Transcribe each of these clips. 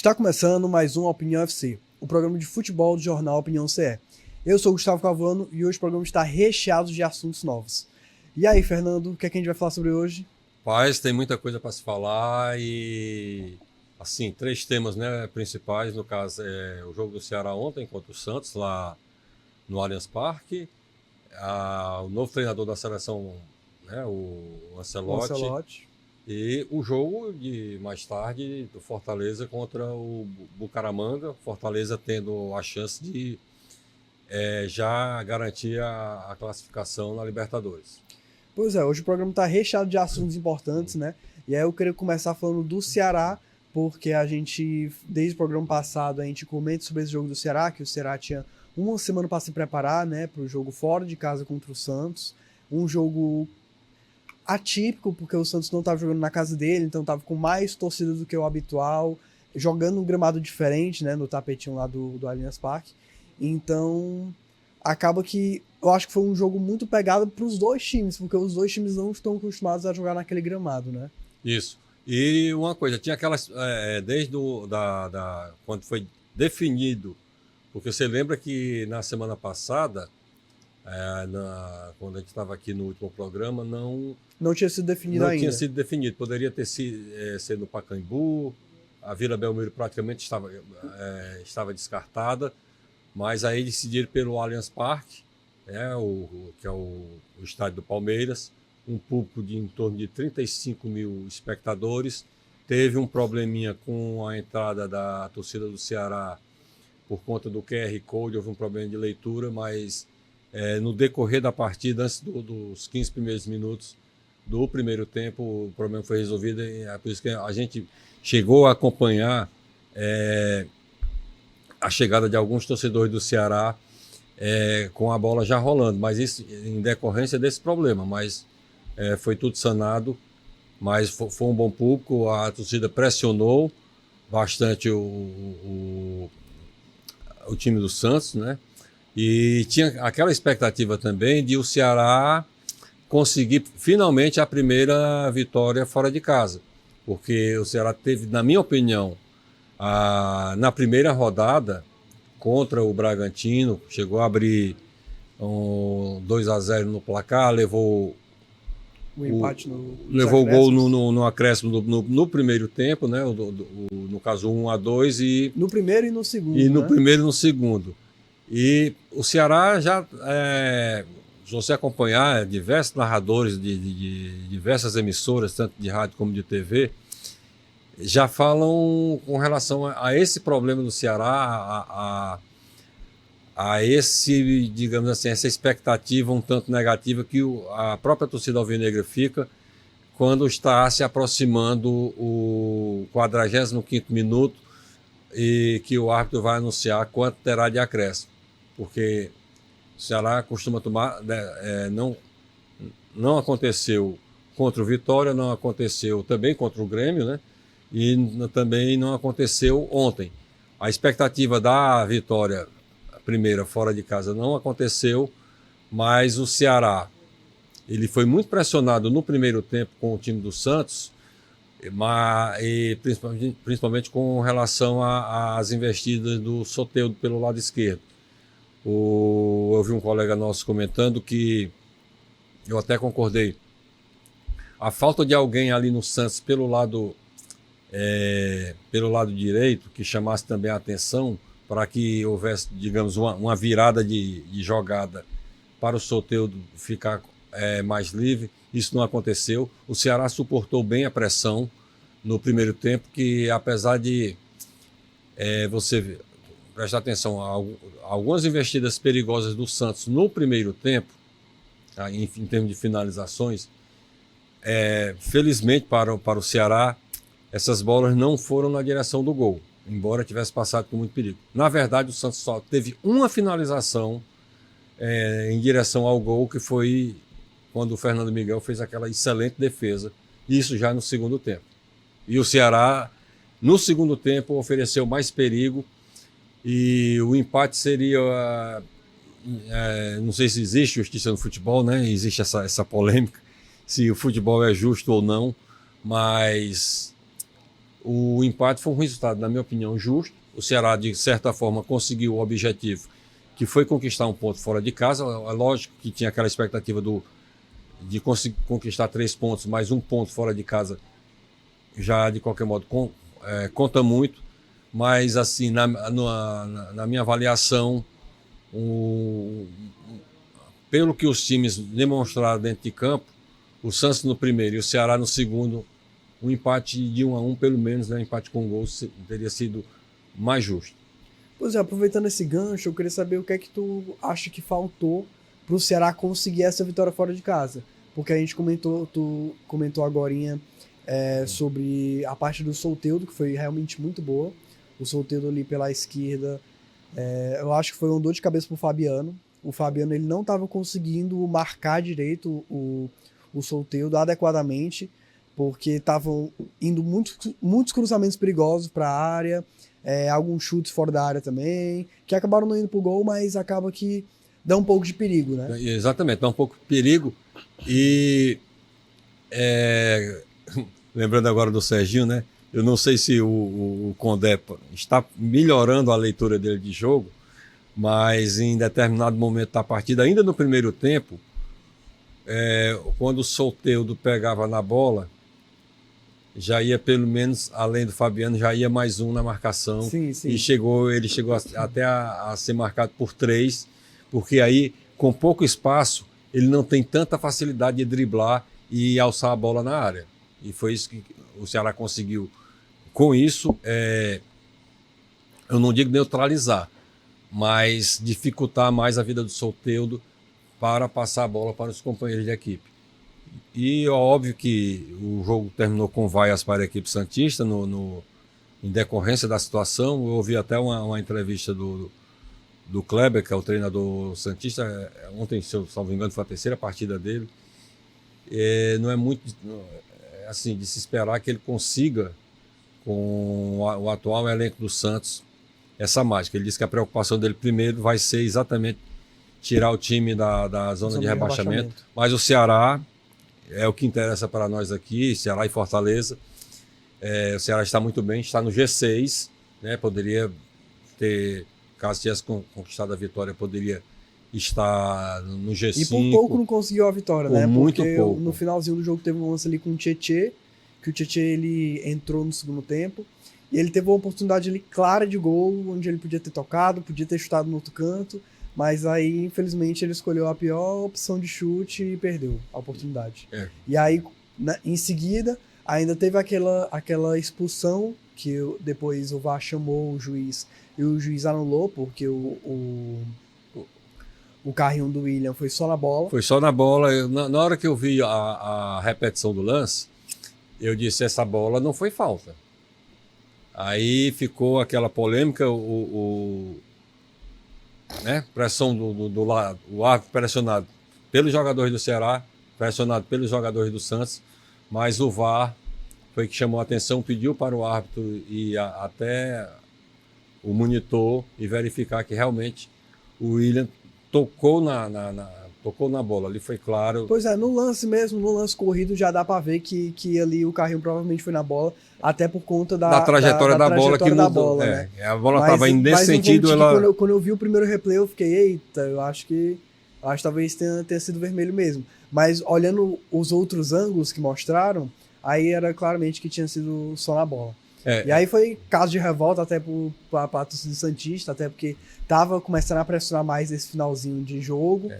Está começando mais um Opinião FC, o programa de futebol do jornal Opinião CE. Eu sou o Gustavo Cavano e hoje o programa está recheado de assuntos novos. E aí, Fernando, o que é que a gente vai falar sobre hoje? Paz, tem muita coisa para se falar e, assim, 3 temas, né, principais. No caso, o jogo do Ceará ontem contra o Santos, lá no Allianz Parque. O novo treinador da seleção, né, o Ancelotti. E o jogo de mais tarde do Fortaleza contra o Bucaramanga. Fortaleza tendo a chance de já garantir a classificação na Libertadores. Pois é, hoje o programa está recheado de assuntos importantes, né? E aí eu queria começar falando do Ceará, porque a gente, desde o programa passado, a gente comenta sobre esse jogo do Ceará, que o Ceará tinha uma semana para se preparar, né, para o jogo fora de casa contra o Santos. Um jogo atípico, porque o Santos não estava jogando na casa dele, então estava com mais torcida do que o habitual, jogando um gramado diferente, né, no tapetinho lá do Allianz Parque. Então, acaba que eu acho que foi um jogo muito pegado para os dois times, porque os dois times não estão acostumados a jogar naquele gramado, né? Isso. E uma coisa, tinha aquelas, desde quando foi definido, porque você lembra que na semana passada, quando a gente estava aqui no último programa, não tinha sido definido ainda. Não tinha sido definido. Poderia ter sido no Pacaembu, a Vila Belmiro praticamente estava descartada, mas aí decidiram pelo Allianz Parque, que é o estádio do Palmeiras, um público de em torno de 35 mil espectadores. Teve um probleminha com a entrada da torcida do Ceará por conta do QR Code, houve um problema de leitura, mas no decorrer da partida, antes dos 15 primeiros minutos do primeiro tempo, o problema foi resolvido. E é por isso que a gente chegou a acompanhar a chegada de alguns torcedores do Ceará com a bola já rolando, mas isso em decorrência desse problema, mas foi tudo sanado, mas foi um bom público, a torcida pressionou bastante o time do Santos, né? E tinha aquela expectativa também de o Ceará conseguir finalmente a primeira vitória fora de casa, porque o Ceará teve, na minha opinião, na primeira rodada contra o Bragantino, chegou a abrir 2-0 no placar, levou o empate levou o gol no acréscimo no primeiro tempo, né? No caso 1-2 e no primeiro e no segundo. E no primeiro e no segundo. E o Ceará já, se você acompanhar diversos narradores de diversas emissoras, tanto de rádio como de TV, já falam com relação a esse problema do Ceará, a esse, digamos assim, essa expectativa um tanto negativa que a própria torcida alvinegra fica quando está se aproximando o 45º minuto e que o árbitro vai anunciar quanto terá de acréscimo, porque o Ceará costuma tomar, não aconteceu contra o Vitória, não aconteceu também contra o Grêmio, né? E também não aconteceu ontem. A expectativa da vitória primeira fora de casa não aconteceu, mas o Ceará ele foi muito pressionado no primeiro tempo com o time do Santos, e principalmente com relação às investidas do Soteldo pelo lado esquerdo. Eu vi um colega nosso comentando que eu até concordei. A falta de alguém ali no Santos pelo lado direito, que chamasse também a atenção para que houvesse, digamos, uma virada de jogada para o Soteldo ficar mais livre. Isso não aconteceu. O Ceará suportou bem a pressão no primeiro tempo, que apesar de você prestar atenção a algumas investidas perigosas do Santos no primeiro tempo, em termos de finalizações, felizmente para o Ceará, essas bolas não foram na direção do gol, embora tivesse passado com muito perigo. Na verdade, o Santos só teve uma finalização em direção ao gol, que foi quando o Fernando Miguel fez aquela excelente defesa, isso já no segundo tempo. E o Ceará, no segundo tempo, ofereceu mais perigo e o empate seria... não sei se existe justiça no futebol, né? Existe essa polêmica, se o futebol é justo ou não, mas o empate foi um resultado, na minha opinião, justo. O Ceará, de certa forma, conseguiu o objetivo, que foi conquistar um ponto fora de casa. É lógico que tinha aquela expectativa de conseguir conquistar 3 pontos, mas um ponto fora de casa já, de qualquer modo, conta muito. Mas, assim, na minha avaliação, pelo que os times demonstraram dentro de campo, o Santos no primeiro e o Ceará no segundo, um empate de 1-1, pelo menos, né, um empate com gols, teria sido mais justo. Pois é, aproveitando esse gancho, eu queria saber o que é que tu acha que faltou para o Ceará conseguir essa vitória fora de casa. Porque a gente tu comentou agorinha sobre a parte do Soteldo, que foi realmente muito boa. O Soteldo ali pela esquerda, eu acho que foi uma dor de cabeça pro Fabiano. O Fabiano ele não estava conseguindo marcar direito o Soteldo adequadamente, porque estavam indo muitos cruzamentos perigosos para a área, alguns chutes fora da área também, que acabaram não indo pro gol, mas acaba que dá um pouco de perigo, né? Exatamente, dá um pouco de perigo. E lembrando agora do Serginho, né? Eu não sei se o Condé está melhorando a leitura dele de jogo, mas em determinado momento da partida, ainda no primeiro tempo, quando o Soteldo pegava na bola, já ia pelo menos, além do Fabiano, já ia mais um na marcação. Sim. E ele chegou até a ser marcado por 3, porque aí, com pouco espaço, ele não tem tanta facilidade de driblar e alçar a bola na área. E foi isso que o Ceará conseguiu. Com isso, eu não digo neutralizar, mas dificultar mais a vida do Soteldo para passar a bola para os companheiros de equipe. E é óbvio que o jogo terminou com vaias para a equipe santista em decorrência da situação. Eu ouvi até uma entrevista do Kleber, que é o treinador santista, ontem, se eu não me engano, foi a terceira partida dele. Não é muito assim de se esperar que ele consiga, com o atual elenco do Santos, essa mágica. Ele disse que a preocupação dele primeiro vai ser exatamente tirar o time da zona de rebaixamento. Mas o Ceará é o que interessa para nós aqui, Ceará e Fortaleza. O Ceará está muito bem, está no G6, né? Poderia ter, caso tivesse conquistado a vitória, poderia estar no G5. E por pouco não conseguiu a vitória, né? Muito porque pouco. No finalzinho do jogo teve um lance ali com o Tietê, que o Tietê ele entrou no segundo tempo, e ele teve uma oportunidade ali clara de gol, onde ele podia ter tocado, podia ter chutado no outro canto, mas aí, infelizmente, ele escolheu a pior opção de chute e perdeu a oportunidade. E aí, em seguida, ainda teve aquela expulsão, que depois o VAR chamou o juiz, e o juiz anulou, porque o carrinho do William foi só na bola. Foi só na bola. Na hora que eu vi a repetição do lance, eu disse, essa bola não foi falta. Aí ficou aquela polêmica, né? Pressão do lado, o árbitro pressionado pelos jogadores do Ceará, pressionado pelos jogadores do Santos, mas o VAR foi que chamou a atenção, pediu para o árbitro e até o monitor e verificar que realmente o William tocou na bola, ali foi claro. Pois é, no lance corrido já dá pra ver que ali o carrinho provavelmente foi na bola, até por conta da trajetória da bola que mudou. Né? A bola estava indo nesse sentido. Quando eu vi o primeiro replay, eu fiquei, eita, eu acho que talvez tenha sido vermelho mesmo. Mas olhando os outros ângulos que mostraram, aí era claramente que tinha sido só na bola. E aí foi caso de revolta até para a torcida santista, até porque tava começando a pressionar mais esse finalzinho de jogo.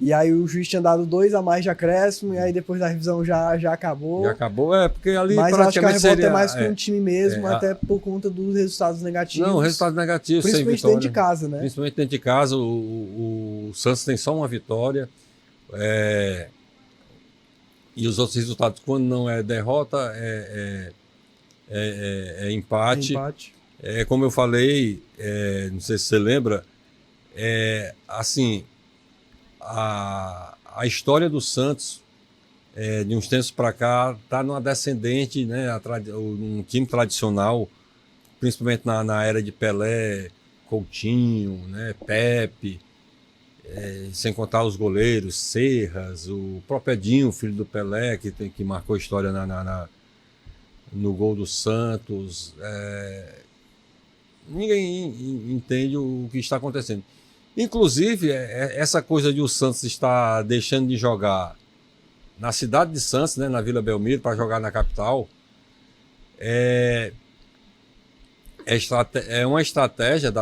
E aí o juiz tinha dado 2 a mais de acréscimo, e aí depois da revisão já acabou. Já acabou, porque ali mas praticamente acho que a revolta seria, é mais com o time mesmo, até por conta dos resultados negativos. Não, resultados negativos, sem principalmente vitória. Dentro de casa, né? Principalmente dentro de casa, o Santos tem só uma vitória. E os outros resultados, quando não é derrota, é empate. Como eu falei, não sei se você lembra, assim, a história do Santos, de uns tempos para cá, está numa descendente, né? Um time tradicional, principalmente na era de Pelé, Coutinho, né? Pepe, sem contar os goleiros, Serras, o próprio Edinho, filho do Pelé, que marcou história no gol do Santos. Ninguém entende o que está acontecendo. Inclusive, essa coisa de o Santos estar deixando de jogar na cidade de Santos, né, na Vila Belmiro, para jogar na capital, é uma estratégia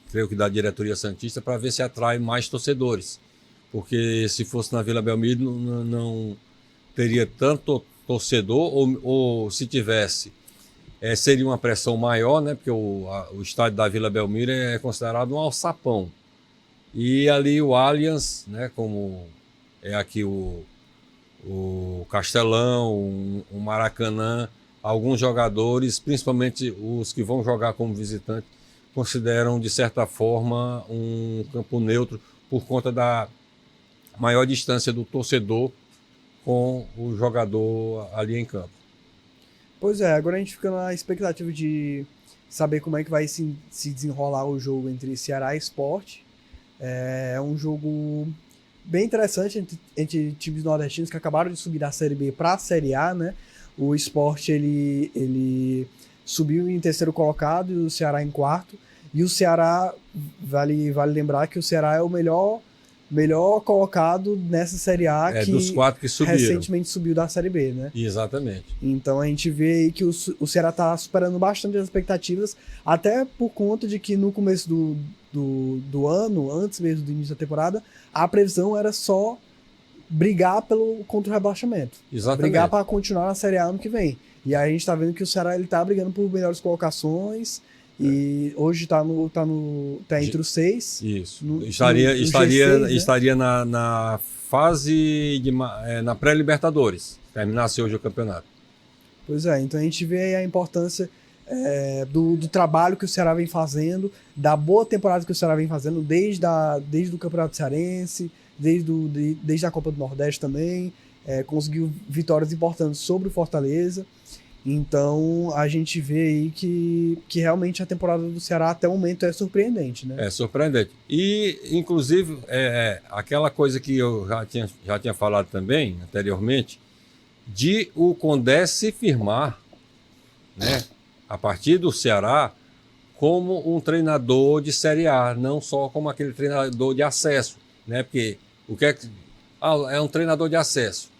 creio que da diretoria santista, para ver se atrai mais torcedores. Porque se fosse na Vila Belmiro não teria tanto torcedor, ou se tivesse, seria uma pressão maior, né? Porque o estádio da Vila Belmiro é considerado um alçapão. E ali o Allianz, né, como é aqui o Castelão, o Maracanã, alguns jogadores, principalmente os que vão jogar como visitante, consideram, de certa forma, um campo neutro por conta da maior distância do torcedor com o jogador ali em campo. Pois é, agora a gente fica na expectativa de saber como é que vai se desenrolar o jogo entre Ceará e Sport. É um jogo bem interessante entre times nordestinos que acabaram de subir da Série B para a Série A, né? O Sport ele subiu em terceiro colocado e o Ceará em quarto. E o Ceará, vale lembrar que o Ceará é o melhor colocado nessa Série A, que dos 4 que subiram. Recentemente subiu da Série B, né? Exatamente. Então a gente vê aí que o Ceará está superando bastante as expectativas, até por conta de que no começo do ano, antes mesmo do início da temporada, a previsão era só brigar contra o rebaixamento. Exatamente. Brigar para continuar na Série A ano que vem. E aí a gente está vendo que o Ceará está brigando por melhores colocações. E hoje tá entre os 6. Isso. Estaria na fase na pré-Libertadores. Terminasse hoje o campeonato. Pois é, então a gente vê aí a importância do trabalho que o Ceará vem fazendo, da boa temporada que o Ceará vem fazendo, desde o Campeonato Cearense, desde a Copa do Nordeste também. Conseguiu vitórias importantes sobre o Fortaleza. Então, a gente vê aí que realmente a temporada do Ceará até o momento é surpreendente, né? É surpreendente. E, inclusive, aquela coisa que eu já tinha falado também, anteriormente, de o Condé se firmar, né, a partir do Ceará, como um treinador de Série A, não só como aquele treinador de acesso, né? Porque é um treinador de acesso.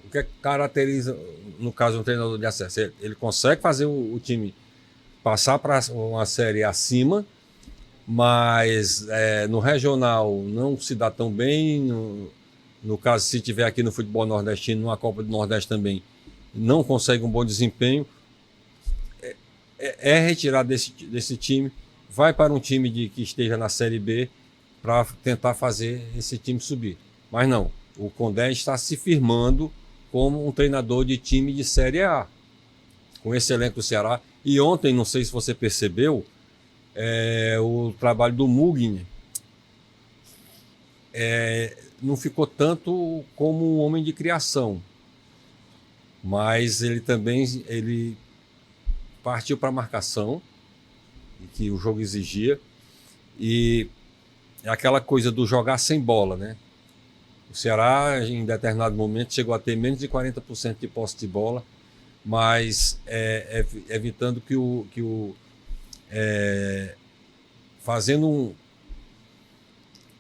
O que caracteriza, no caso, um treinador de acesso? Ele consegue fazer o time passar para uma série acima, mas no regional não se dá tão bem. No caso, se tiver aqui no futebol nordestino, numa Copa do Nordeste também, não consegue um bom desempenho. Retirado desse time, vai para um time que esteja na Série B para tentar fazer esse time subir. Mas não. O Condé está se firmando como um treinador de time de Série A, com esse elenco do Ceará. E ontem, não sei se você percebeu, o trabalho do Mugni não ficou tanto como um homem de criação, mas ele partiu para a marcação, que o jogo exigia, e é aquela coisa do jogar sem bola, né? O Ceará, em determinado momento, chegou a ter menos de 40% de posse de bola, mas evitando fazendo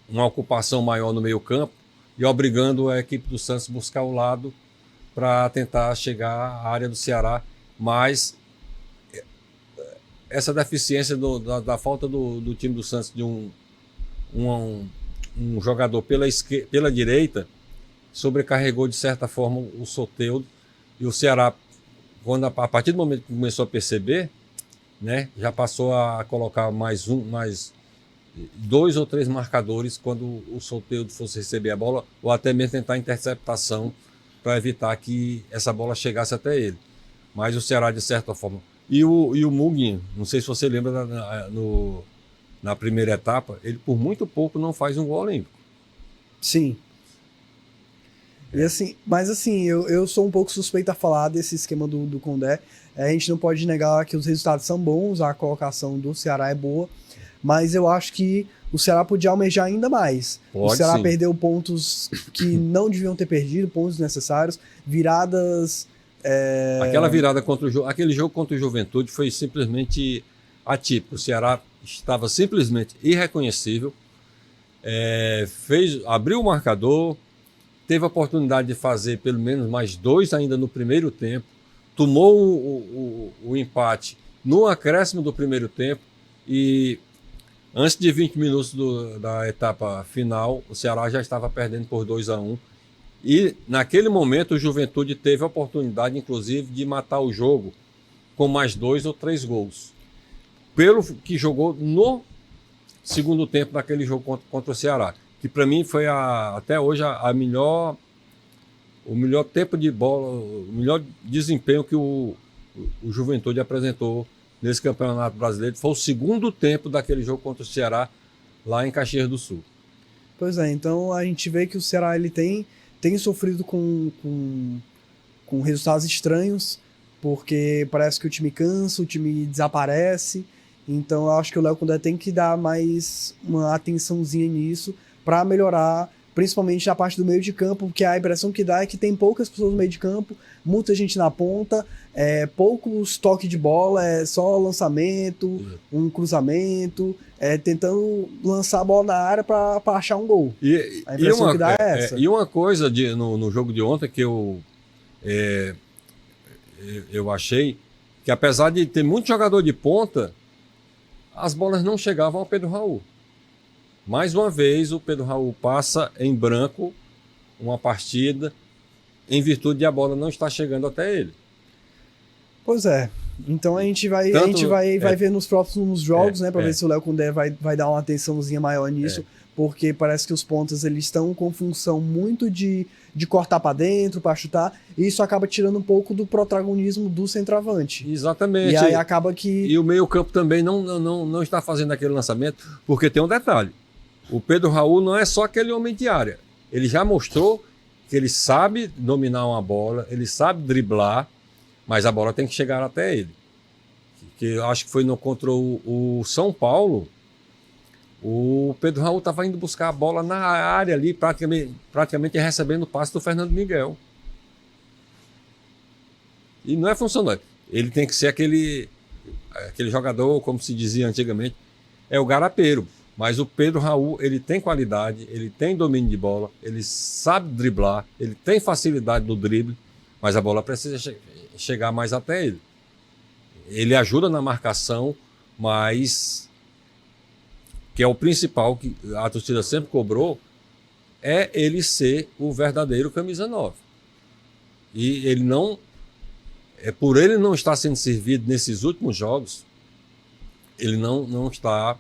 uma ocupação maior no meio-campo e obrigando a equipe do Santos a buscar o lado para tentar chegar à área do Ceará. Mas essa deficiência da falta do time do Santos de um jogador pela direita sobrecarregou de certa forma o Soteldo, e o Ceará, a partir do momento que começou a perceber, né, já passou a colocar mais 2 ou 3 marcadores quando o Soteldo fosse receber a bola, ou até mesmo tentar interceptação para evitar que essa bola chegasse até ele. Mas o Ceará, de certa forma, e o Muguinho, não sei se você lembra na primeira etapa, ele por muito pouco não faz um gol olímpico. Sim. E assim, mas assim, eu sou um pouco suspeito a falar desse esquema do Condé. A gente não pode negar que os resultados são bons, a colocação do Ceará é boa, mas eu acho que o Ceará podia almejar ainda mais. O Ceará perdeu pontos que não deviam ter perdido, pontos necessários, viradas Aquela virada aquele jogo contra o Juventude foi simplesmente atípico. O Ceará estava simplesmente irreconhecível. Abriu o marcador, teve a oportunidade de fazer pelo menos mais 2 ainda no primeiro tempo, tomou o empate no acréscimo do primeiro tempo e antes de 20 minutos da etapa final, o Ceará já estava perdendo por 2-1 e naquele momento o Juventude teve a oportunidade inclusive de matar o jogo com mais 2 ou 3 gols, pelo que jogou no segundo tempo daquele jogo contra o Ceará, que para mim foi até hoje o melhor tempo de bola, o melhor desempenho que o Juventude apresentou nesse Campeonato Brasileiro. Foi o segundo tempo daquele jogo contra o Ceará lá em Caxias do Sul. Pois é, então a gente vê que o Ceará ele tem sofrido com resultados estranhos, porque parece que o time cansa, o time desaparece. Então eu acho que o Léo Condé tem que dar mais uma atençãozinha nisso para melhorar, principalmente a parte do meio de campo, porque a impressão que dá é que tem poucas pessoas no meio de campo, muita gente na ponta, poucos toques de bola, só lançamento, um cruzamento, tentando lançar a bola na área para achar um gol. A impressão que dá é essa. E uma coisa no jogo de ontem que eu achei que, apesar de ter muito jogador de ponta, as bolas não chegavam ao Pedro Raul. Mais uma vez, o Pedro Raul passa em branco uma partida em virtude de a bola não estar chegando até ele. Pois é. Então a gente vai ver nos próximos jogos, né, para ver se o Léo Condé vai dar uma atençãozinha maior nisso, porque parece que os pontas eles estão com função muito de cortar para dentro, para chutar, e isso acaba tirando um pouco do protagonismo do centroavante. Exatamente. E aí acaba que... E o meio-campo também não está fazendo aquele lançamento, porque tem um detalhe. O Pedro Raul não é só aquele homem de área. Ele já mostrou que ele sabe dominar uma bola, ele sabe driblar, mas a bola tem que chegar até ele. Que eu acho que foi contra o São Paulo, o Pedro Raul estava indo buscar a bola na área ali, praticamente recebendo o passe do Fernando Miguel. E não é funcionante. Ele tem que ser aquele jogador, como se dizia antigamente, é o garapeiro. Mas o Pedro Raul, ele tem qualidade, ele tem domínio de bola, ele sabe driblar, ele tem facilidade no drible, mas a bola precisa chegar mais até ele. Ele ajuda na marcação, mas que é o principal que a torcida sempre cobrou, é ele ser o verdadeiro camisa 9. E ele não... por ele não estar sendo servido nesses últimos jogos, ele não está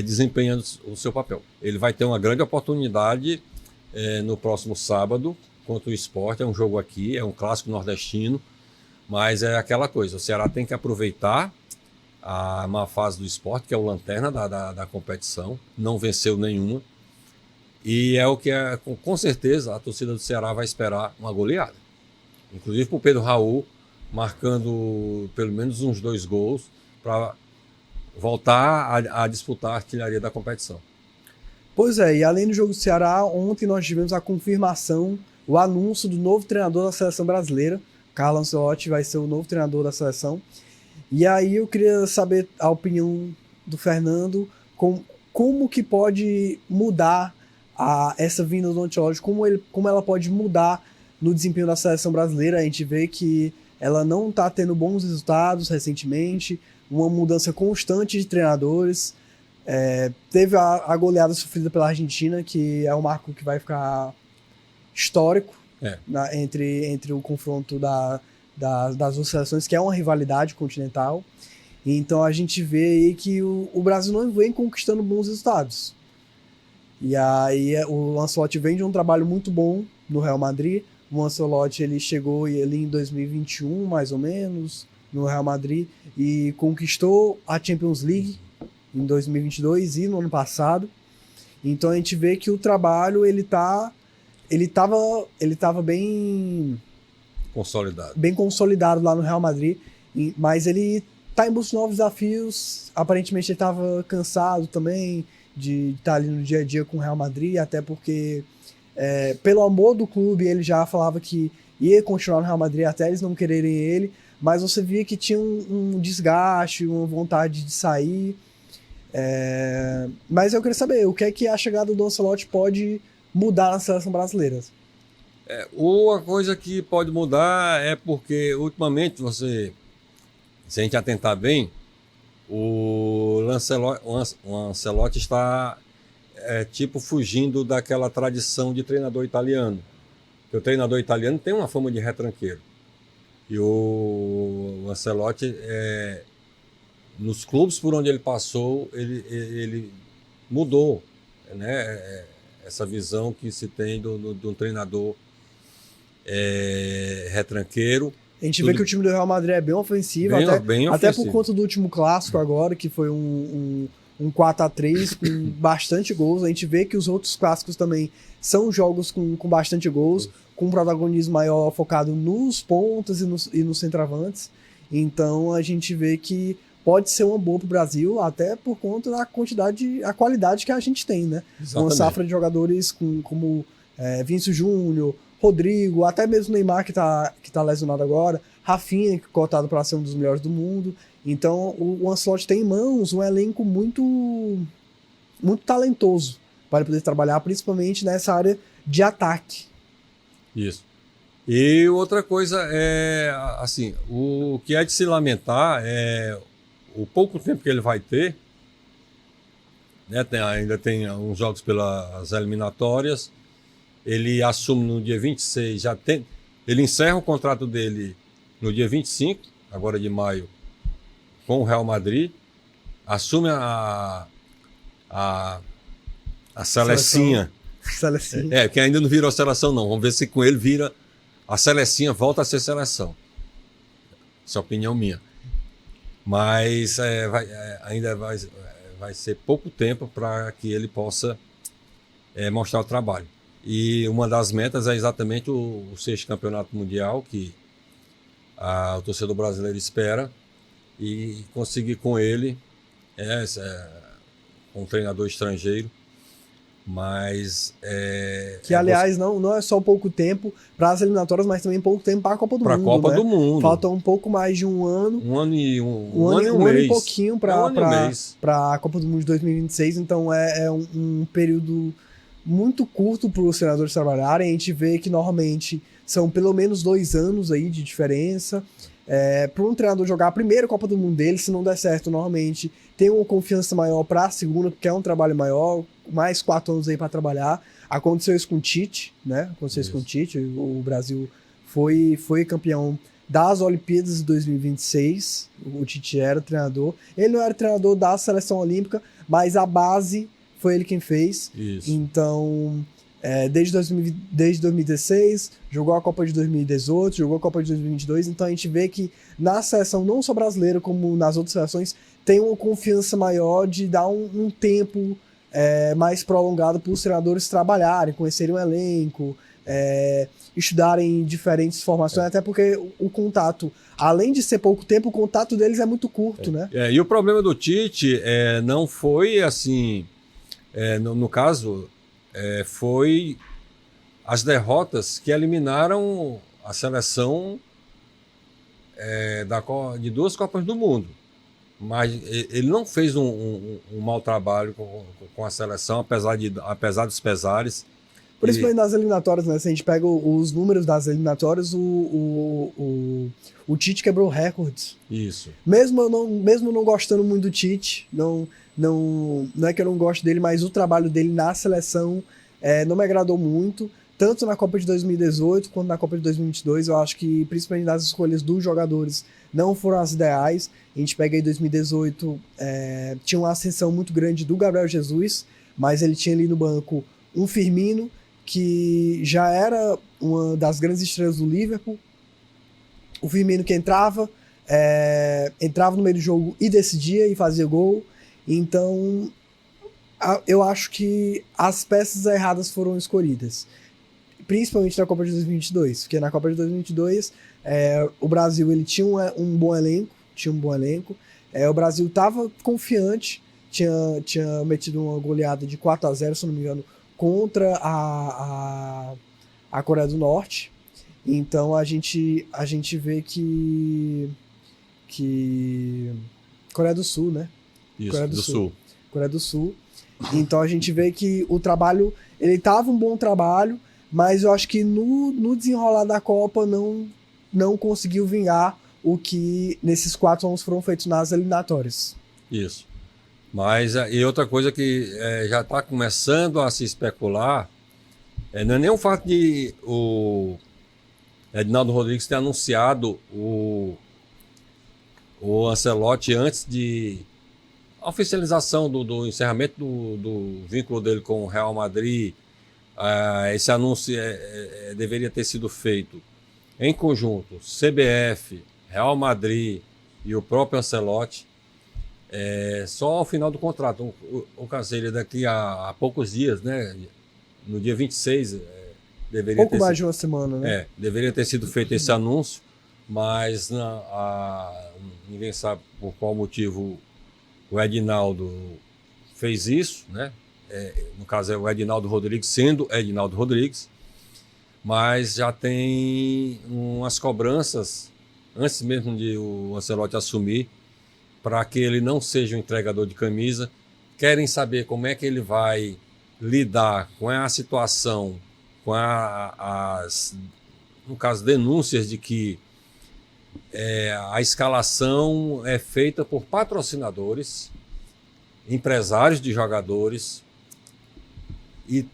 desempenhando o seu papel. Ele vai ter uma grande oportunidade no próximo sábado contra o Sport. É um jogo aqui, é um clássico nordestino, mas é aquela coisa, o Ceará tem que aproveitar a má fase do Sport, que é o lanterna da competição, não venceu nenhuma, e é o que com certeza a torcida do Ceará vai esperar uma goleada. Inclusive para o Pedro Raul, marcando pelo menos uns 2 gols para voltar a disputar a artilharia da competição. Pois é, e além do jogo do Ceará, ontem nós tivemos a confirmação, o anúncio do novo treinador da seleção brasileira. Carlo Ancelotti vai ser o novo treinador da seleção. E aí eu queria saber a opinião do Fernando, como que pode mudar essa vinda do Ancelotti, como ela pode mudar no desempenho da seleção brasileira. A gente vê que ela não está tendo bons resultados recentemente, uma mudança constante de treinadores. Teve a goleada sofrida pela Argentina, que é um marco que vai ficar histórico entre o confronto das duas seleções, que é uma rivalidade continental. Então a gente vê aí que o Brasil não vem conquistando bons resultados. E aí o Ancelotti vem de um trabalho muito bom no Real Madrid. O Ancelotti ele chegou ali em 2021, mais ou menos, no Real Madrid, e conquistou a Champions League em 2022 e no ano passado. Então a gente vê que o trabalho ele tava bem consolidado lá no Real Madrid, mas ele tá em busca de novos desafios. Aparentemente ele estava cansado também de estar ali no dia a dia com o Real Madrid, até porque pelo amor do clube ele já falava que ia continuar no Real Madrid até eles não quererem ele, mas você via que tinha um desgaste, uma vontade de sair. Mas eu queria saber, o que é que a chegada do Ancelotti pode mudar na seleção brasileira? Uma coisa que pode mudar é porque, ultimamente, se a gente atentar bem, o Ancelotti está fugindo daquela tradição de treinador italiano. Porque o treinador italiano tem uma fama de retranqueiro. E o Ancelotti, nos clubes por onde ele passou, ele mudou, né? Essa visão que se tem de um treinador retranqueiro. A gente vê que o time do Real Madrid é bem ofensivo, até por conta do último clássico agora, que foi um 4-3 com bastante gols. A gente vê que os outros clássicos também são jogos com bastante gols, com um protagonismo maior focado nos pontas e nos centroavantes. Então a gente vê que pode ser uma boa para o Brasil, até por conta da a qualidade que a gente tem, né? Exatamente. Uma safra de jogadores como Vinícius Júnior, Rodrigo, até mesmo Neymar, que tá lesionado agora, Rafinha, cotado para ser um dos melhores do mundo. Então o Ancelotti tem em mãos um elenco muito, muito talentoso para poder trabalhar, principalmente nessa área de ataque. Isso. E outra coisa assim, o que é de se lamentar é o pouco tempo que ele vai ter, né? Ainda tem uns jogos pelas eliminatórias. Ele assume no dia 26, ele encerra o contrato dele no dia 25, agora de maio, com o Real Madrid, assume a Selecinha. Que ainda não virou seleção não, vamos ver se com ele vira a Selecinha, volta a ser seleção. Essa é a opinião minha. Mas ainda vai ser pouco tempo para que ele possa mostrar o trabalho. E uma das metas é exatamente o 6º campeonato mundial que o torcedor brasileiro espera, e conseguir com ele um treinador estrangeiro, mas que aliás não é só pouco tempo para as eliminatórias, mas também pouco tempo para a Copa do Mundo. Para a Copa do Mundo. Falta um pouco mais de um ano. Um ano e um pouquinho para a Copa do Mundo de 2026. Então é um período muito curto para os treinadores trabalharem. A gente vê que normalmente são pelo menos 2 anos aí de diferença. Para um treinador jogar a primeira Copa do Mundo dele, se não der certo, normalmente tem uma confiança maior para a segunda, porque é um trabalho maior, mais 4 anos aí para trabalhar. Aconteceu isso com o Tite, né? O Brasil foi campeão das Olimpíadas de 2026. O Tite era o treinador. Ele não era treinador da seleção olímpica, mas a base foi ele quem fez. Isso. Então, desde 2016, jogou a Copa de 2018, jogou a Copa de 2022. Então a gente vê que na seleção, não só brasileira, como nas outras seleções, tem uma confiança maior de dar um tempo mais prolongado para os treinadores trabalharem, conhecerem o elenco, estudarem diferentes formações, até porque o contato, além de ser pouco tempo, o contato deles é muito curto, né? E o problema do Tite não foi assim, no caso, foi as derrotas que eliminaram a seleção de 2 Copas do Mundo. Mas ele não fez um mau trabalho com a seleção, apesar dos pesares. Principalmente nas eliminatórias, né? Se a gente pega os números das eliminatórias, o Tite quebrou recordes. Isso. Mesmo não gostando muito do Tite, não é que eu não gosto dele, mas o trabalho dele na seleção não me agradou muito. Tanto na Copa de 2018 quanto na Copa de 2022, eu acho que principalmente nas escolhas dos jogadores não foram as ideais. A gente pega aí 2018, tinha uma ascensão muito grande do Gabriel Jesus, mas ele tinha ali no banco um Firmino, que já era uma das grandes estrelas do Liverpool. O Firmino que entrava no meio do jogo e decidia e fazia gol. Então, eu acho que as peças erradas foram escolhidas. Principalmente na Copa de 2022, porque na Copa de 2022 o Brasil ele tinha um bom elenco, o Brasil estava confiante, tinha metido uma goleada de 4-0, se não me engano, contra a Coreia do Norte. Então a gente vê que Coreia do Sul, né? Isso, Coreia do Sul. Coreia do Sul. Então a gente vê que o trabalho, ele tava um bom trabalho, mas eu acho que no desenrolar da Copa não conseguiu vingar o que nesses 4 anos foram feitos nas eliminatórias. Isso. Mas, e outra coisa que já está começando a se especular, não é nem o fato de o Edinaldo Rodrigues ter anunciado o Ancelotti antes de a oficialização do encerramento do vínculo dele com o Real Madrid. Esse anúncio deveria ter sido feito em conjunto, CBF, Real Madrid e o próprio Ancelotti, só ao final do contrato. O Caselli, daqui a poucos dias, né, no dia 26, deveria pouco mais de uma semana, né? Deveria ter sido feito esse anúncio, mas ninguém sabe por qual motivo o Edinaldo fez isso, né? No caso é o Edinaldo Rodrigues, sendo Edinaldo Rodrigues, mas já tem umas cobranças, antes mesmo de o Ancelotti assumir, para que ele não seja um entregador de camisa. Querem saber como é que ele vai lidar com a situação, com no caso, denúncias de que a escalação é feita por patrocinadores, empresários de jogadores, e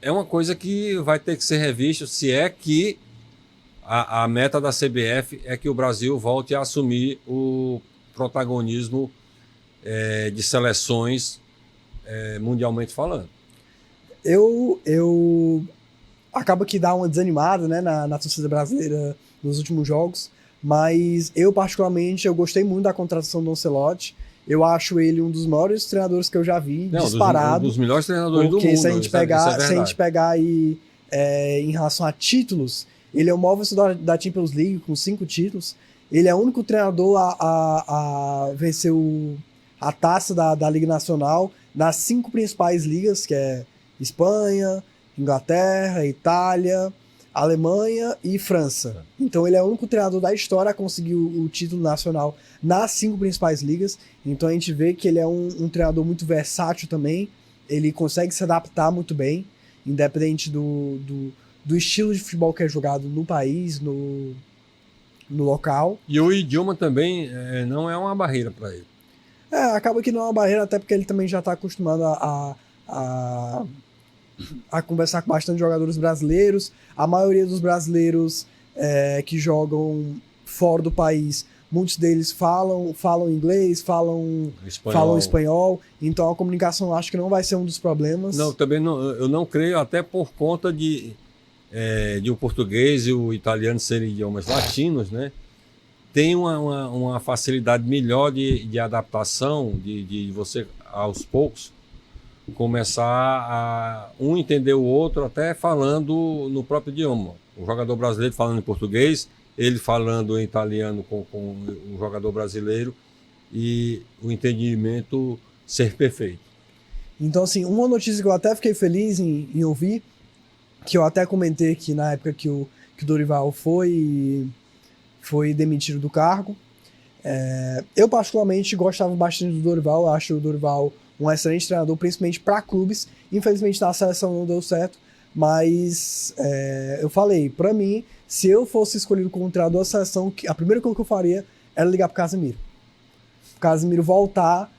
é uma coisa que vai ter que ser revista, se é que a meta da CBF é que o Brasil volte a assumir o protagonismo de seleções mundialmente falando. Eu acaba que dá uma desanimada, né, na torcida brasileira nos últimos jogos, mas eu particularmente eu gostei muito da contratação do Ancelotti. Eu acho ele um dos maiores treinadores que eu já vi, disparado. Um dos melhores treinadores do mundo. Porque se a gente pegar aí em relação a títulos, ele é o maior vencedor da Champions League com 5 títulos. Ele é o único treinador a vencer a taça da Liga Nacional nas 5 principais ligas, que é Espanha, Inglaterra, Itália, Alemanha e França. Então ele é o único treinador da história a conseguir o título nacional nas 5 principais ligas. Então a gente vê que ele é um treinador muito versátil também. Ele consegue se adaptar muito bem, independente do estilo de futebol que é jogado no país, no local. E o idioma também não é uma barreira para ele. Acaba que não é uma barreira, até porque ele também já está acostumado a conversar com bastante jogadores brasileiros. A maioria dos brasileiros que jogam fora do país, muitos deles falam inglês, falam espanhol. Então a comunicação acho que não vai ser um dos problemas. Não, também não, eu não creio, até por conta de o português e o italiano serem idiomas latinos, né? Tem uma facilidade melhor de adaptação, de você, aos poucos, começar a entender o outro, até falando no próprio idioma. O jogador brasileiro falando em português, ele falando em italiano com o jogador brasileiro, e o entendimento ser perfeito. Então, assim, uma notícia que eu até fiquei feliz em ouvir, que eu até comentei que na época que o Dorival foi demitido do cargo, eu particularmente gostava bastante do Dorival, acho o Dorival um excelente treinador, principalmente para clubes. Infelizmente na seleção não deu certo, mas eu falei, para mim, se eu fosse escolhido como treinador da seleção, a primeira coisa que eu faria era ligar pro Casemiro. O Casemiro voltar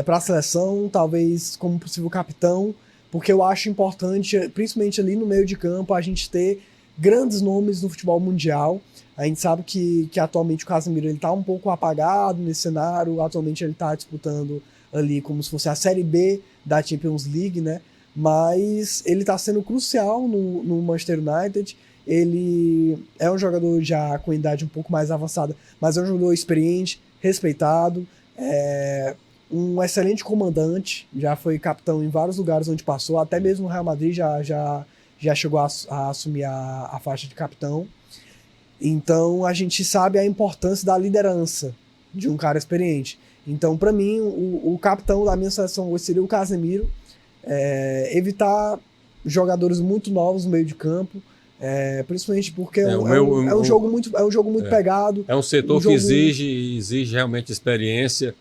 para a seleção, talvez como possível capitão, porque eu acho importante, principalmente ali no meio de campo, a gente ter grandes nomes no futebol mundial. A gente sabe que atualmente o Casemiro ele tá um pouco apagado nesse cenário, atualmente ele está disputando ali como se fosse a Série B da Champions League, né? Mas ele está sendo crucial no Manchester United. Ele é um jogador já com idade um pouco mais avançada, mas é um jogador experiente, respeitado, um excelente comandante, já foi capitão em vários lugares onde passou, até mesmo no Real Madrid já chegou a assumir a faixa de capitão. Então a gente sabe a importância da liderança de um cara experiente. Então, para mim, o capitão da minha seleção hoje seria o Casemiro. Evitar jogadores muito novos no meio de campo. Principalmente porque É, o meu- é um jogo muito pegado. É um setor Um jogo- que exige realmente experiência.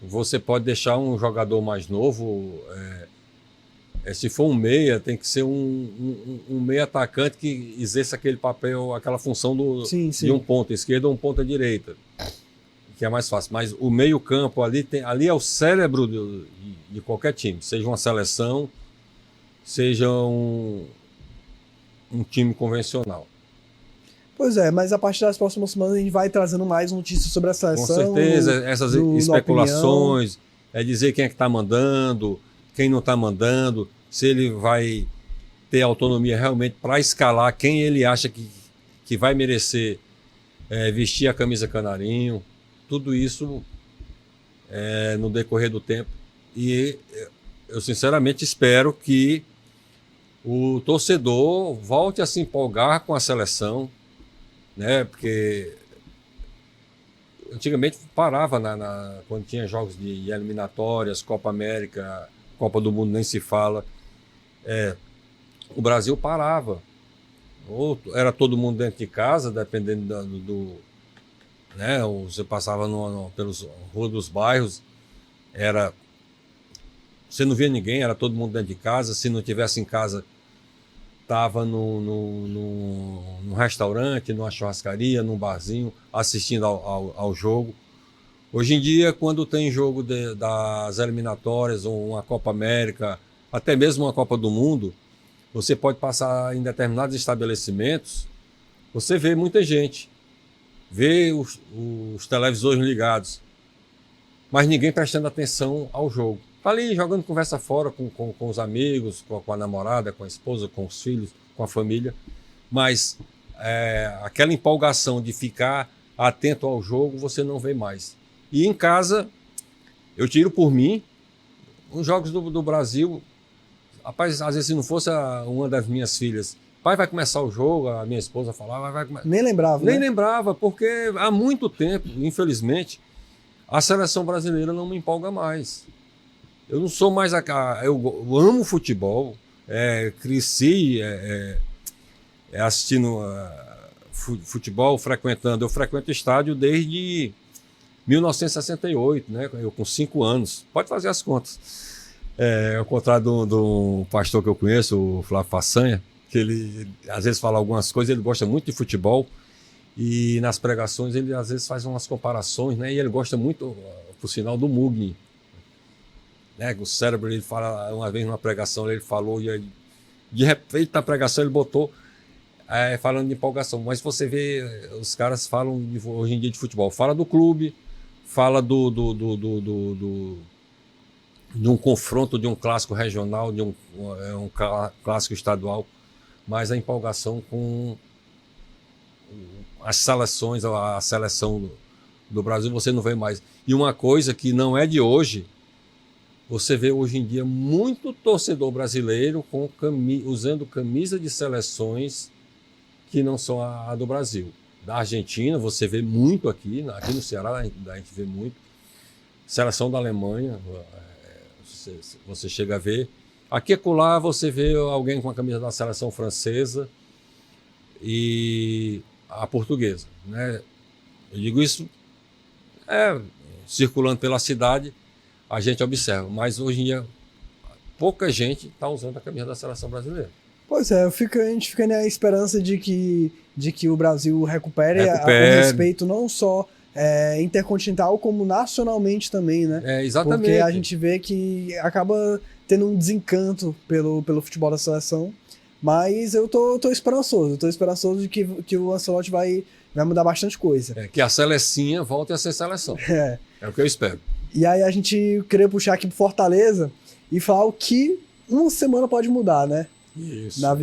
Você pode deixar um jogador mais novo. Se for um meia, tem que ser um meia atacante que exerça aquele papel, aquela função Sim, de sim. um ponta esquerda ou um ponta direita, que é mais fácil. Mas o meio-campo ali é o cérebro de qualquer time, seja uma seleção, seja um time convencional. Pois é, mas a partir das próximas semanas a gente vai trazendo mais notícias sobre a Com seleção. certeza, essas na especulações, dizer quem é que está mandando, quem não está mandando, se ele vai ter autonomia realmente para escalar quem ele acha que vai merecer vestir a camisa canarinho, tudo isso no decorrer do tempo. E eu sinceramente espero que o torcedor volte a se empolgar com a seleção, né? Porque antigamente parava quando tinha jogos de eliminatórias, Copa América, Copa do Mundo nem se fala. O Brasil parava. Ou era todo mundo dentro de casa, dependendo né? Ou você passava pelos ruas dos bairros, você não via ninguém, era todo mundo dentro de casa. Se não tivesse em casa, estava num restaurante, numa churrascaria, num barzinho, assistindo ao jogo. Hoje em dia, quando tem jogo das eliminatórias, ou uma Copa América, até mesmo uma Copa do Mundo, você pode passar em determinados estabelecimentos, você vê muita gente, vê os televisores ligados, mas ninguém prestando atenção ao jogo. Está ali jogando conversa fora com os amigos, com a namorada, com a esposa, com os filhos, com a família, mas aquela empolgação de ficar atento ao jogo você não vê mais. E em casa, eu tiro por mim, os jogos do Brasil, rapaz, às vezes se não fosse uma das minhas filhas, pai, vai começar o jogo, a minha esposa falava, vai começar. Nem lembrava, Nem né? lembrava, porque há muito tempo, infelizmente, a seleção brasileira não me empolga mais. Eu não sou mais eu amo futebol, cresci assistindo futebol, frequentando. Eu frequento estádio desde 1968, né? Eu com 5 anos. Pode fazer as contas. Ao contrário do pastor que eu conheço, o Flávio Façanha, que ele às vezes fala algumas coisas, ele gosta muito de futebol e nas pregações ele às vezes faz umas comparações, né? E ele gosta muito, por sinal, do Mugni. Né? O cérebro, ele fala, uma vez numa pregação, ele falou, e aí, de repente na pregação ele botou falando de empolgação. Mas você vê, os caras falam hoje em dia de futebol, fala do clube, fala de um confronto, de um clássico regional, de um clássico estadual, mas a empolgação com as seleções, a seleção do Brasil, você não vê mais. E uma coisa que não é de hoje, você vê hoje em dia muito torcedor brasileiro usando camisa de seleções que não são a do Brasil. Da Argentina, você vê muito aqui no Ceará, a gente vê muito. Seleção da Alemanha, você chega a ver. Aqui e acolá você vê alguém com a camisa da seleção francesa e a portuguesa, né? Eu digo isso circulando pela cidade, a gente observa, mas hoje em dia pouca gente está usando a camisa da seleção brasileira. Pois é, a gente fica na esperança de que o Brasil recupere. O respeito não só intercontinental, como nacionalmente também, né? Exatamente. Porque a gente vê que acaba tendo um desencanto pelo futebol da seleção, mas eu tô esperançoso. Eu tô esperançoso de que o Ancelotti vai mudar bastante coisa. Que a selecinha volte a ser seleção. É o que eu espero. E aí a gente queria puxar aqui pro Fortaleza e falar o que uma semana pode mudar, né? Isso. Na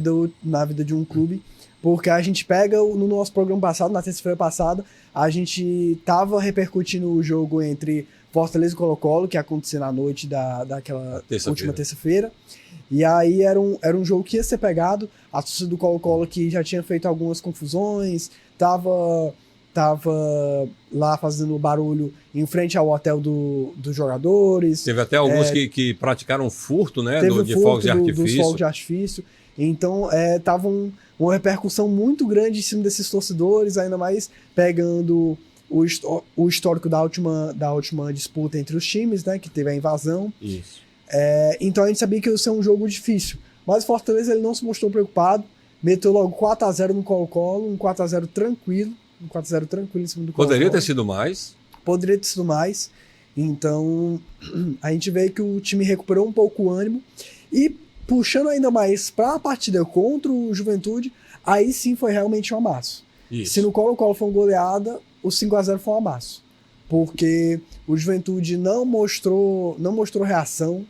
vida de um clube. Porque a gente pega no nosso programa passado, na terça-feira passada, a gente tava repercutindo o jogo entre Fortaleza e Colo-Colo, que ia acontecer na noite daquela última terça-feira. E aí era um jogo que ia ser pegado. A torcida do Colo-Colo, que já tinha feito algumas confusões, tava tava lá fazendo barulho em frente ao hotel dos jogadores. Teve até alguns que praticaram furto, né? Teve De fogos de artifício. dos fogos de artifício. Então, tava uma repercussão muito grande em cima desses torcedores, ainda mais pegando o histórico da última disputa entre os times, né? Que teve a invasão. Isso. Então a gente sabia que ia ser um jogo difícil. Mas o Fortaleza ele não se mostrou preocupado. Meteu logo 4x0 no Colo-Colo, um 4x0 tranquilo. Um 4x0 tranquilo em cima do Colo-Colo. Poderia ter sido mais. Poderia ter sido mais. Então, a gente vê que o time recuperou um pouco o ânimo. E puxando ainda mais para a partida contra o Juventude, aí sim foi realmente um amasso. Isso. Se no Colo-Colo foi uma goleada, o 5x0 foi um amasso. Porque o Juventude não mostrou reação.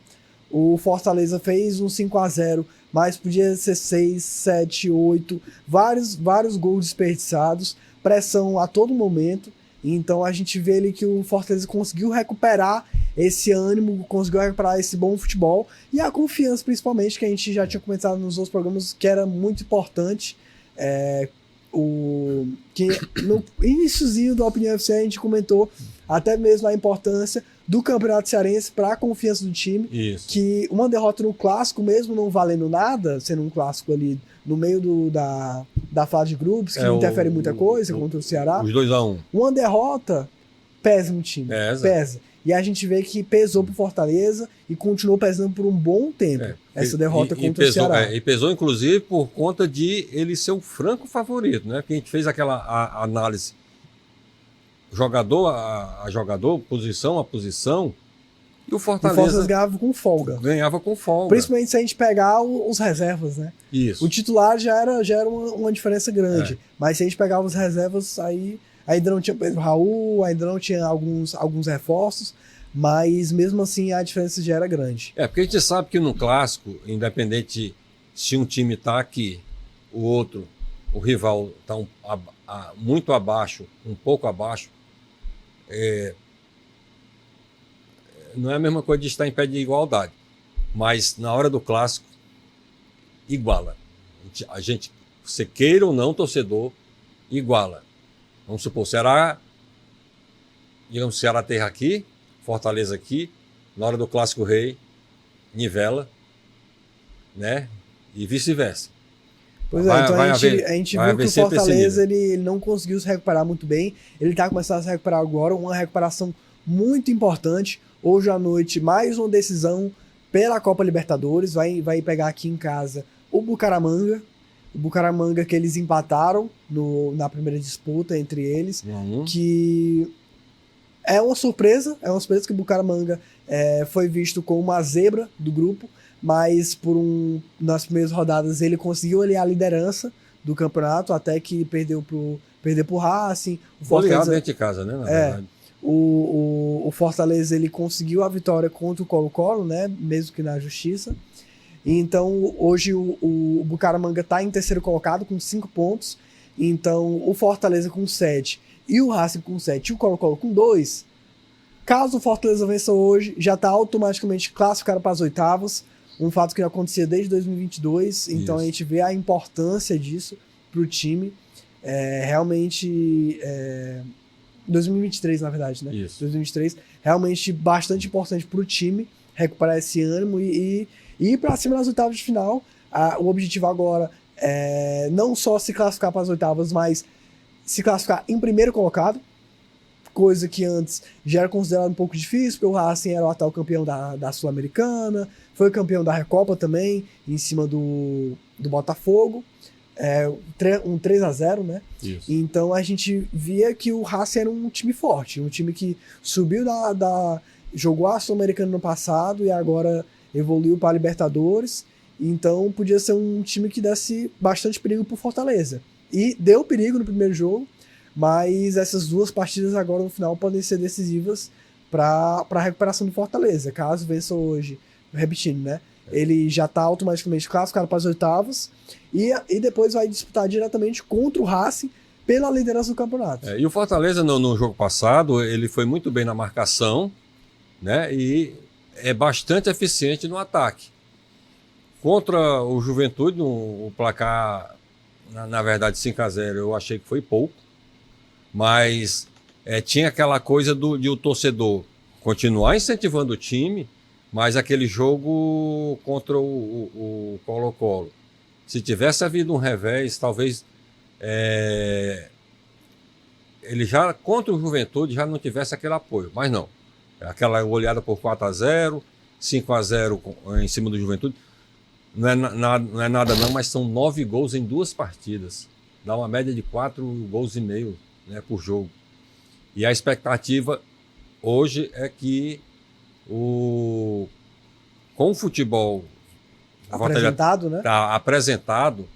O Fortaleza fez um 5x0, mas podia ser 6, 7, 8, vários gols desperdiçados, pressão a todo momento. Então a gente vê ali que o Fortaleza conseguiu recuperar esse ânimo, conseguiu recuperar esse bom futebol e a confiança, principalmente, que a gente já tinha comentado nos outros programas, que era muito importante. Que no iniciozinho do Opinião FC a gente comentou até mesmo a importância do Campeonato Cearense para a confiança do time. Isso. Que uma derrota no clássico, mesmo não valendo nada, sendo um clássico ali no meio da fase de grupos, que não interfere muita coisa contra o Ceará. Os 2x1. Uma derrota pesa no time. Pesa. E a gente vê que pesou pro Fortaleza e continuou pesando por um bom tempo. Essa derrota contra o Ceará. E pesou, inclusive, por conta de ele ser o franco favorito, né? Que a gente fez aquela análise jogador a jogador, posição a posição, e o Fortaleza ganhava com folga. Ganhava com folga. Principalmente se a gente pegar os reservas, né? Isso. O titular já era uma diferença grande. Mas se a gente pegar os reservas, aí ainda não tinha Pedro Raul, ainda não tinha alguns reforços, mas mesmo assim a diferença já era grande. Porque a gente sabe que no clássico, independente se um time tá aqui, o outro, o rival tá muito abaixo, um pouco abaixo, não é a mesma coisa de estar em pé de igualdade, mas na hora do clássico iguala. A gente, você queira ou não, torcedor, iguala. Vamos supor, o Ceará, digamos, o Ceará terra aqui, Fortaleza aqui, na hora do Clássico Rei, nivela, né? E vice-versa. Pois então a gente viu que o Fortaleza ele não conseguiu se recuperar muito bem. Ele está começando a se recuperar agora, uma recuperação muito importante. Hoje à noite, mais uma decisão pela Copa Libertadores. Vai pegar aqui em casa o Bucaramanga. O Bucaramanga que eles empataram na primeira disputa entre eles. Que é uma surpresa que o Bucaramanga foi visto como uma zebra do grupo. Mas nas primeiras rodadas ele conseguiu ali a liderança do campeonato, até que perdeu pro Racing. O Fortaleza dentro de casa, né? Na verdade. O Fortaleza ele conseguiu a vitória contra o Colo-Colo, né? Mesmo que na justiça. Então hoje o Bucaramanga está em terceiro colocado com 5 pontos. Então o Fortaleza com 7 e o Racing com 7 e o Colo-Colo com 2. Caso o Fortaleza vença hoje, já está automaticamente classificado para as oitavas. Um fato que não acontecia desde 2022, então a gente vê a importância disso para o time. Realmente, 2023 na verdade, né? Isso. 2023, realmente bastante importante para o time recuperar esse ânimo e ir para cima das oitavas de final. O objetivo agora é não só se classificar para as oitavas, mas se classificar em primeiro colocado, coisa que antes já era considerado um pouco difícil, porque o Racing era o atual campeão da Sul-Americana, foi campeão da Recopa também, em cima do Botafogo, um 3x0, né? Isso. Então a gente via que o Racing era um time forte, um time que subiu jogou a Sul-Americana no passado e agora evoluiu para a Libertadores, então podia ser um time que desse bastante perigo para o Fortaleza. E deu perigo no primeiro jogo, mas essas duas partidas agora no final podem ser decisivas para a recuperação do Fortaleza. Caso vença hoje, repetindo, né? Ele já está automaticamente classificado para as oitavas e depois vai disputar diretamente contra o Racing pela liderança do campeonato. E o Fortaleza no jogo passado, ele foi muito bem na marcação, né? E é bastante eficiente no ataque. Contra o Juventude, o placar, na verdade 5x0, eu achei que foi pouco. Mas tinha aquela coisa de o torcedor continuar incentivando o time, mas aquele jogo contra o Colo-Colo, se tivesse havido um revés, talvez ele já, contra o Juventude, já não tivesse aquele apoio. Mas não. Aquela goleada por 4-0, 5-0 em cima do Juventude. Não é nada não, mas são 9 gols em 2 partidas. Dá uma média de 4,5 gols, né, por jogo. E a expectativa hoje é que com o futebol apresentado, né? Apresentado,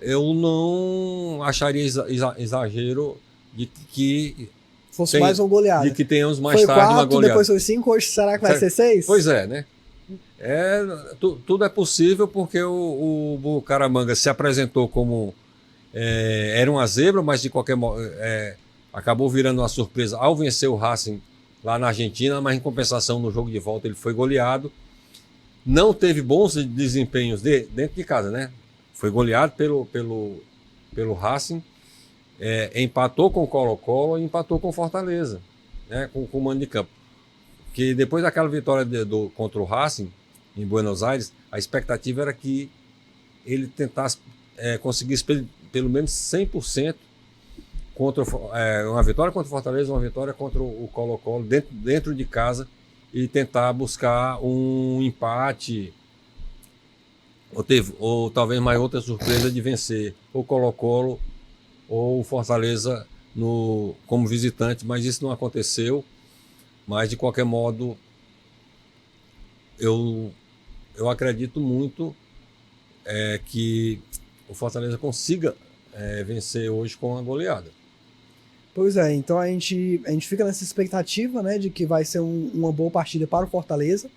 eu não acharia exagero de que fosse mais uma goleada. De que tenhamos mais tarde 4, uma goleada. Depois foi 5, hoje será que vai ser 6? Pois é, né? Tudo é possível porque o Bucaramanga se apresentou como era uma zebra, mas de qualquer modo acabou virando uma surpresa ao vencer o Racing lá na Argentina, mas em compensação no jogo de volta ele foi goleado. Não teve bons desempenhos dentro de casa, né? Foi goleado pelo Racing, empatou com o Colo-Colo e empatou com o Fortaleza, né? Com o mando de campo. Que depois daquela vitória contra o Racing em Buenos Aires, a expectativa era que ele tentasse conseguisse pelo menos 100% contra uma vitória contra o Fortaleza, uma vitória contra o Colo-Colo dentro de casa e tentar buscar um empate ou talvez mais outra surpresa de vencer o Colo-Colo ou o Fortaleza como visitante, mas isso não aconteceu. Mas de qualquer modo eu acredito muito que o Fortaleza consiga vencer hoje com a goleada. Pois é, então a gente fica nessa expectativa, né, de que vai ser uma boa partida para o Fortaleza,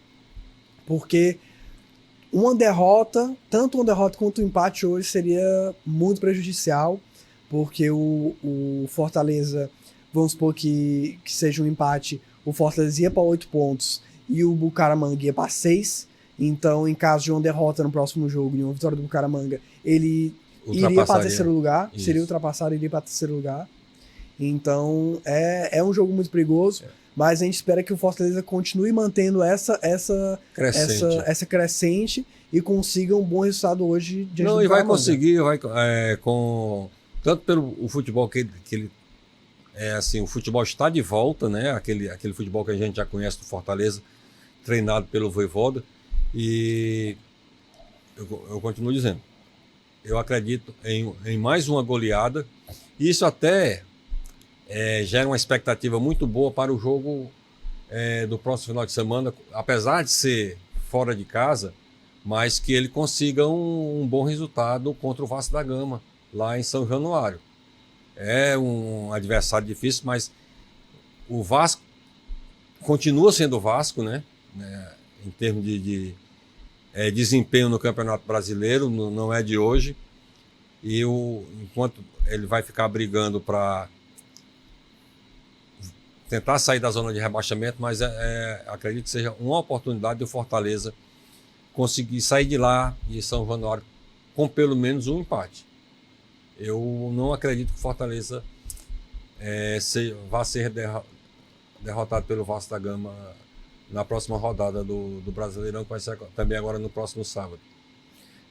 porque uma derrota, tanto uma derrota quanto um empate hoje seria muito prejudicial, porque o Fortaleza, vamos supor que seja um empate, o Fortaleza ia para 8 pontos e o Bucaramanga ia para 6, então em caso de uma derrota no próximo jogo e uma vitória do Bucaramanga, ele iria para terceiro lugar, Isso. Seria ultrapassado e iria para terceiro lugar. Então é um jogo muito perigoso, mas a gente espera que o Fortaleza continue mantendo essa crescente e consiga um bom resultado hoje diante do Não, e vai Bucaramanga. conseguir, tanto pelo futebol que ele assim, o futebol está de volta, né? Aquele futebol que a gente já conhece do Fortaleza, treinado pelo Vojvoda, e eu continuo dizendo, eu acredito em mais uma goleada, e isso até gera uma expectativa muito boa para o jogo do próximo final de semana, apesar de ser fora de casa, mas que ele consiga um bom resultado contra o Vasco da Gama, lá em São Januário. É um adversário difícil, mas o Vasco continua sendo o Vasco, né? Em termos de desempenho no Campeonato Brasileiro, não é de hoje. E enquanto ele vai ficar brigando para tentar sair da zona de rebaixamento, mas acredito que seja uma oportunidade do Fortaleza conseguir sair de lá de São Januário com pelo menos um empate. Eu não acredito que o Fortaleza vá ser derrotado pelo Vasco da Gama na próxima rodada do Brasileirão, que vai ser também agora no próximo sábado.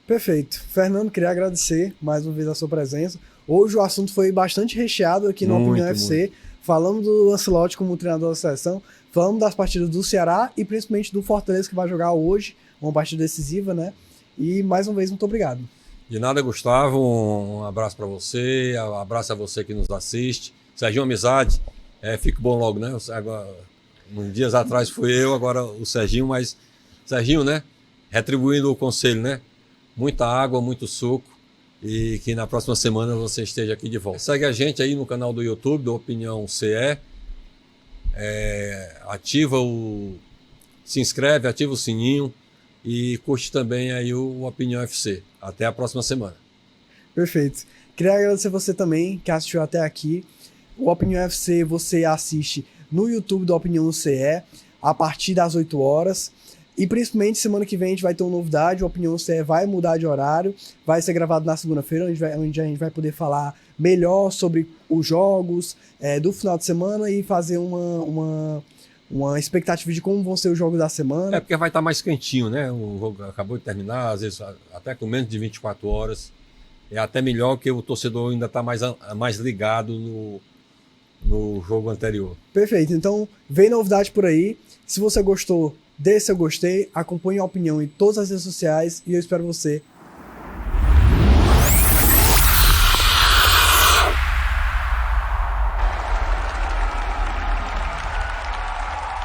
Perfeito. Fernando, queria agradecer mais uma vez a sua presença. Hoje o assunto foi bastante recheado aqui no Opinião FC. Falamos do Ancelotti como treinador da seleção, falamos das partidas do Ceará e principalmente do Fortaleza que vai jogar hoje, uma partida decisiva, né? E mais uma vez, muito obrigado. De nada, Gustavo. Um abraço para você, um abraço a você que nos assiste. Serginho Amizade, fique bom logo, né? Agora, uns dias atrás fui eu, agora o Serginho, mas Serginho, né? Retribuindo o conselho, né? Muita água, muito suco e que na próxima semana você esteja aqui de volta. Segue a gente aí no canal do YouTube do Opinião CE, se inscreve, ativa o sininho e curte também aí o Opinião FC. Até a próxima semana. Perfeito. Queria agradecer você também que assistiu até aqui. O Opinião FC você assiste no YouTube do Opinião CE a partir das 8 horas. E principalmente semana que vem a gente vai ter uma novidade, o Opinião CE vai mudar de horário, vai ser gravado na segunda-feira, onde a gente vai poder falar melhor sobre os jogos do final de semana e fazer uma expectativa de como vão ser os jogos da semana. É porque vai estar mais quentinho, né? O jogo acabou de terminar, às vezes até com menos de 24 horas. É até melhor que o torcedor ainda está mais ligado no jogo anterior. Perfeito, então vem novidade por aí. Se você gostou, dê seu gostei, acompanhe a Opinião em todas as redes sociais e eu espero você